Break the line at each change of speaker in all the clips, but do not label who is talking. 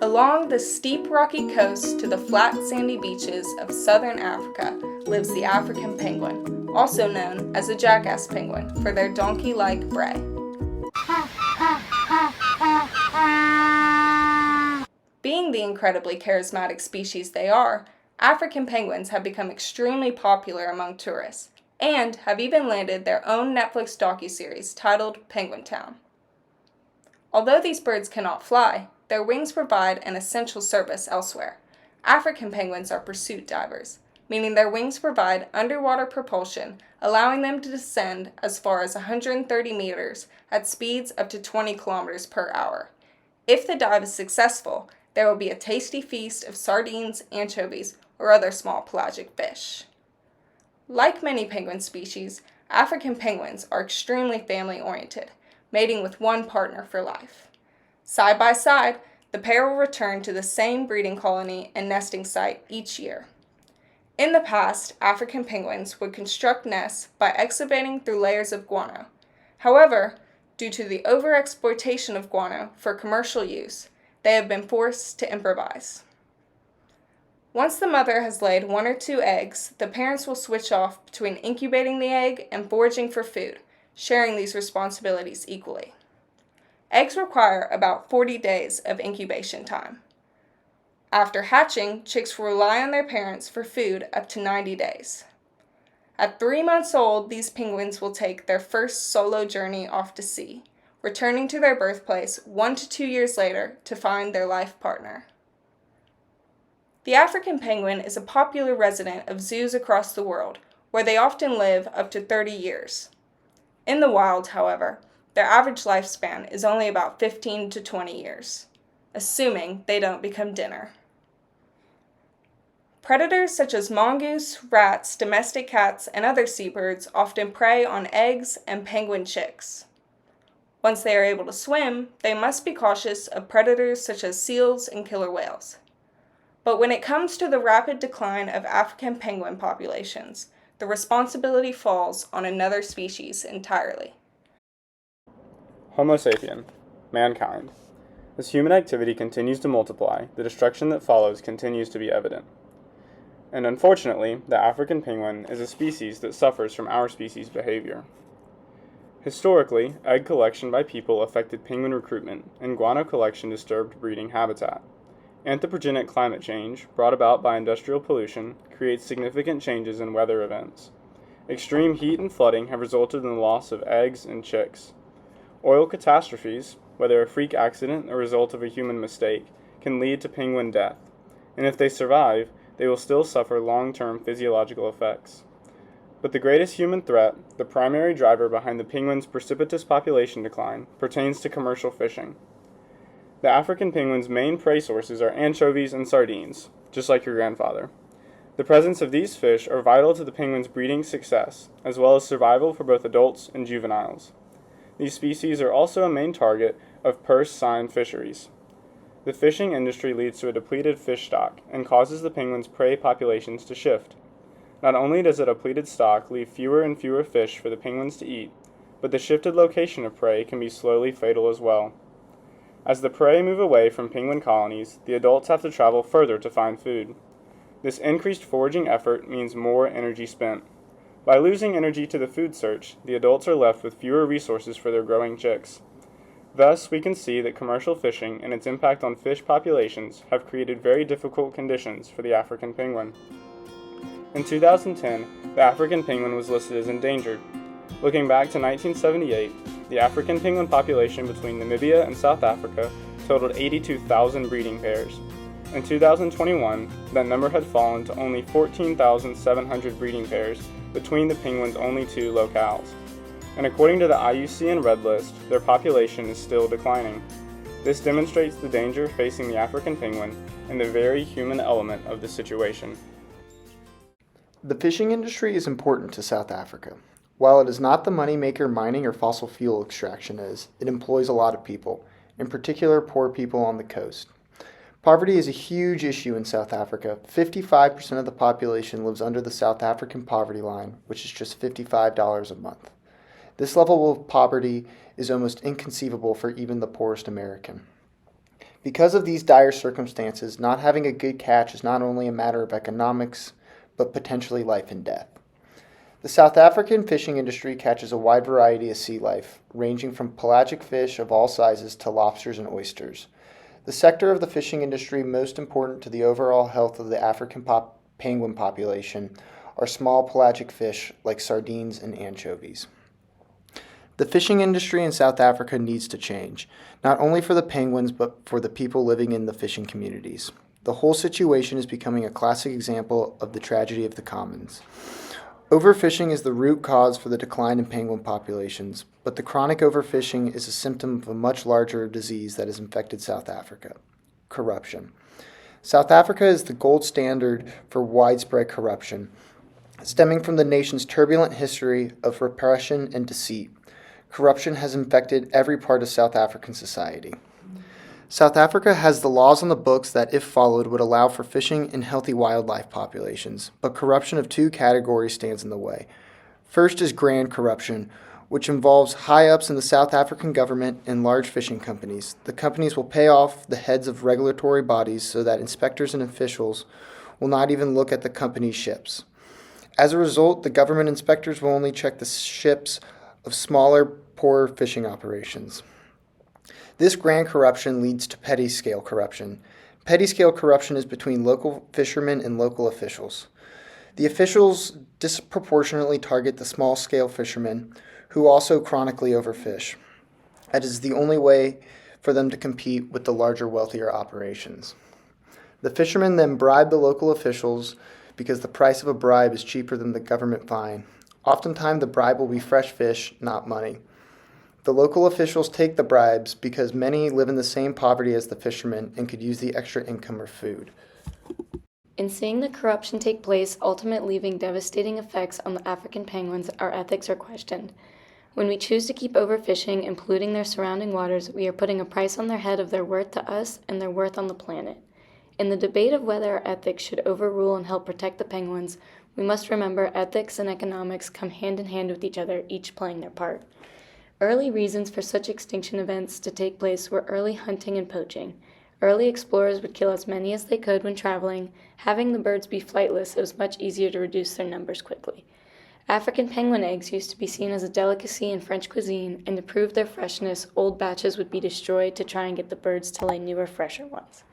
Along the steep rocky coast to the flat sandy beaches of southern Africa lives the African penguin, also known as a jackass penguin for their donkey-like bray. Being the incredibly charismatic species they are, African penguins have become extremely popular among tourists, and have even landed their own Netflix docuseries titled Penguin Town. Although these birds cannot fly, their wings provide an essential service elsewhere. African penguins are pursuit divers, meaning their wings provide underwater propulsion, allowing them to descend as far as 130 meters at speeds up to 20 kilometers per hour. If the dive is successful, there will be a tasty feast of sardines, anchovies, or other small pelagic fish. Like many penguin species, African penguins are extremely family-oriented, mating with one partner for life. Side by side, the pair will return to the same breeding colony and nesting site each year. In the past, African penguins would construct nests by excavating through layers of guano. However, due to the overexploitation of guano for commercial use, they have been forced to improvise. Once the mother has laid 1 or 2 eggs, the parents will switch off between incubating the egg and foraging for food, sharing these responsibilities equally. Eggs require about 40 days of incubation time. After hatching, chicks will rely on their parents for food up to 90 days. At 3 months old, these penguins will take their first solo journey off to sea, returning to their birthplace 1 to 2 years later to find their life partner. The African penguin is a popular resident of zoos across the world, where they often live up to 30 years. In the wild, however, their average lifespan is only about 15 to 20 years, assuming they don't become dinner. Predators such as mongoose, rats, domestic cats, and other seabirds often prey on eggs and penguin chicks. Once they are able to swim, they must be cautious of predators such as seals and killer whales. But when it comes to the rapid decline of African penguin populations, the responsibility falls on another species entirely.
Homo sapien, mankind. As human activity continues to multiply, the destruction that follows continues to be evident. And unfortunately, the African penguin is a species that suffers from our species' behavior. Historically, egg collection by people affected penguin recruitment, and guano collection disturbed breeding habitat. Anthropogenic climate change, brought about by industrial pollution, creates significant changes in weather events. Extreme heat and flooding have resulted in the loss of eggs and chicks. Oil catastrophes, whether a freak accident or result of a human mistake, can lead to penguin death, and if they survive, they will still suffer long-term physiological effects. But the greatest human threat, the primary driver behind the penguin's precipitous population decline, pertains to commercial fishing. The African penguin's main prey sources are anchovies and sardines, just like your grandfather. The presence of these fish are vital to the penguin's breeding success, as well as survival for both adults and juveniles. These species are also a main target of purse seine fisheries. The fishing industry leads to a depleted fish stock and causes the penguin's prey populations to shift. Not only does a depleted stock leave fewer and fewer fish for the penguins to eat, but the shifted location of prey can be slowly fatal as well. As the prey move away from penguin colonies, the adults have to travel further to find food. This increased foraging effort means more energy spent. By losing energy to the food search, the adults are left with fewer resources for their growing chicks. Thus, we can see that commercial fishing and its impact on fish populations have created very difficult conditions for the African penguin. In 2010, the African penguin was listed as endangered. Looking back to 1978, the African penguin population between Namibia and South Africa totaled 82,000 breeding pairs. In 2021, that number had fallen to only 14,700 breeding pairs between the penguin's only 2 locales. And according to the IUCN Red List, their population is still declining. This demonstrates the danger facing the African penguin and the very human element of the situation.
The fishing industry is important to South Africa. While it is not the moneymaker mining or fossil fuel extraction is, it employs a lot of people, in particular poor people on the coast. Poverty is a huge issue in South Africa. 55% of the population lives under the South African poverty line, which is just $55 a month. This level of poverty is almost inconceivable for even the poorest American. Because of these dire circumstances, not having a good catch is not only a matter of economics, but potentially life and death. The South African fishing industry catches a wide variety of sea life, ranging from pelagic fish of all sizes to lobsters and oysters. The sector of the fishing industry most important to the overall health of the African penguin population are small pelagic fish like sardines and anchovies. The fishing industry in South Africa needs to change, not only for the penguins but for the people living in the fishing communities. The whole situation is becoming a classic example of the tragedy of the commons. Overfishing is the root cause for the decline in penguin populations, but the chronic overfishing is a symptom of a much larger disease that has infected South Africa: corruption. South Africa is the gold standard for widespread corruption, stemming from the nation's turbulent history of repression and deceit. Corruption has infected every part of South African society. South Africa has the laws on the books that, if followed, would allow for fishing and healthy wildlife populations, but corruption of two categories stands in the way. First is grand corruption, which involves high-ups in the South African government and large fishing companies. The companies will pay off the heads of regulatory bodies so that inspectors and officials will not even look at the company's ships. As a result, the government inspectors will only check the ships of smaller, poorer fishing operations. This grand corruption leads to petty-scale corruption. Petty-scale corruption is between local fishermen and local officials. The officials disproportionately target the small-scale fishermen, who also chronically overfish. That is the only way for them to compete with the larger, wealthier operations. The fishermen then bribe the local officials because the price of a bribe is cheaper than the government fine. Oftentimes, the bribe will be fresh fish, not money. The local officials take the bribes because many live in the same poverty as the fishermen and could use the extra income or food.
In seeing the corruption take place, ultimately leaving devastating effects on the African penguins, our ethics are questioned. When we choose to keep overfishing and polluting their surrounding waters, we are putting a price on their head of their worth to us and their worth on the planet. In the debate of whether our ethics should overrule and help protect the penguins, we must remember ethics and economics come hand in hand with each other, each playing their part. Early reasons for such extinction events to take place were early hunting and poaching. Early explorers would kill as many as they could when traveling. Having the birds be flightless, it was much easier to reduce their numbers quickly. African penguin eggs used to be seen as a delicacy in French cuisine, and to prove their freshness, old batches would be destroyed to try and get the birds to lay newer, fresher ones.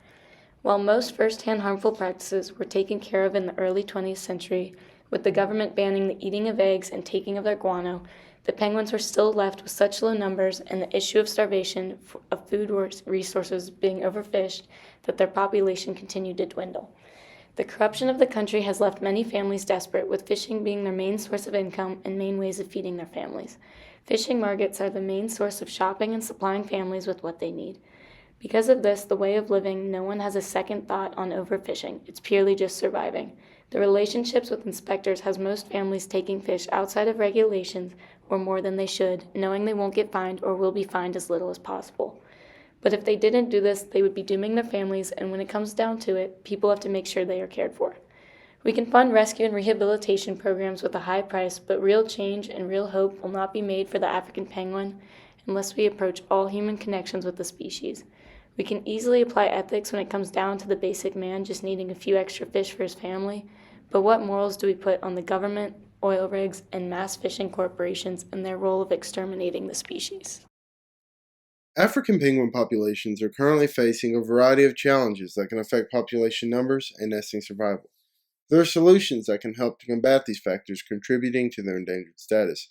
While most first-hand harmful practices were taken care of in the early 20th century, with the government banning the eating of eggs and taking of their guano, the penguins were still left with such low numbers and the issue of starvation of food resources being overfished that their population continued to dwindle. The corruption of the country has left many families desperate, with fishing being their main source of income and main ways of feeding their families. Fishing markets are the main source of shopping and supplying families with what they need. Because of this, the way of living, no one has a second thought on overfishing. It's purely just surviving. The relationships with inspectors has most families taking fish outside of regulations or more than they should, knowing they won't get fined or will be fined as little as possible. But if they didn't do this, they would be dooming their families, and when it comes down to it, people have to make sure they are cared for. We can fund rescue and rehabilitation programs with a high price, but real change and real hope will not be made for the African penguin unless we approach all human connections with the species. We can easily apply ethics when it comes down to the basic man just needing a few extra fish for his family, but what morals do we put on the government, oil rigs, and mass fishing corporations and their role of exterminating the species?
African penguin populations are currently facing a variety of challenges that can affect population numbers and nesting survival. There are solutions that can help to combat these factors contributing to their endangered status.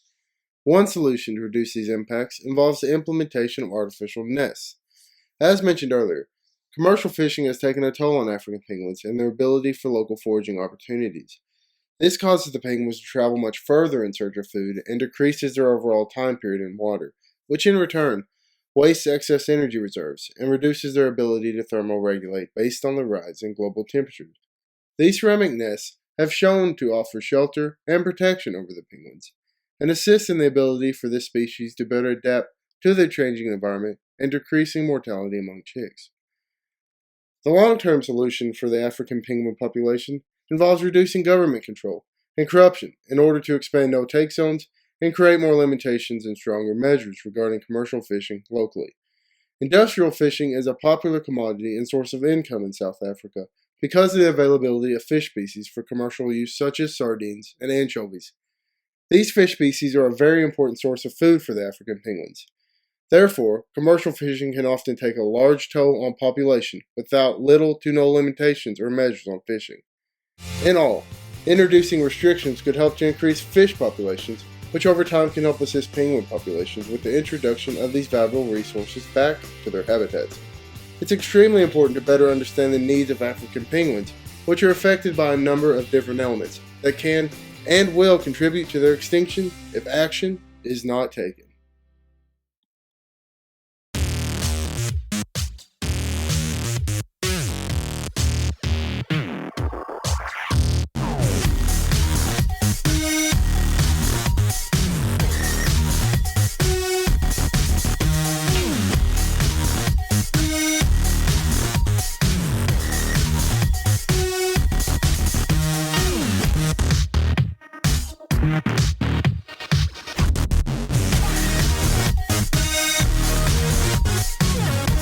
One solution to reduce these impacts involves the implementation of artificial nests. As mentioned earlier, commercial fishing has taken a toll on African penguins and their ability for local foraging opportunities. This causes the penguins to travel much further in search of food and decreases their overall time period in water, which in return wastes excess energy reserves and reduces their ability to thermoregulate based on the rise in global temperatures. These ceramic nests have shown to offer shelter and protection over the penguins, and assist in the ability for this species to better adapt to the changing environment and decreasing mortality among chicks. The long-term solution for the African penguin population involves reducing government control and corruption in order to expand no-take zones and create more limitations and stronger measures regarding commercial fishing locally. Industrial fishing is a popular commodity and source of income in South Africa because of the availability of fish species for commercial use such as sardines and anchovies. These fish species are a very important source of food for the African penguins. Therefore, commercial fishing can often take a large toll on population without little to no limitations or measures on fishing. In all, introducing restrictions could help to increase fish populations, which over time can help assist penguin populations with the introduction of these valuable resources back to their habitats. It's extremely important to better understand the needs of African penguins, which are affected by a number of different elements that can and will contribute to their extinction if action is not taken.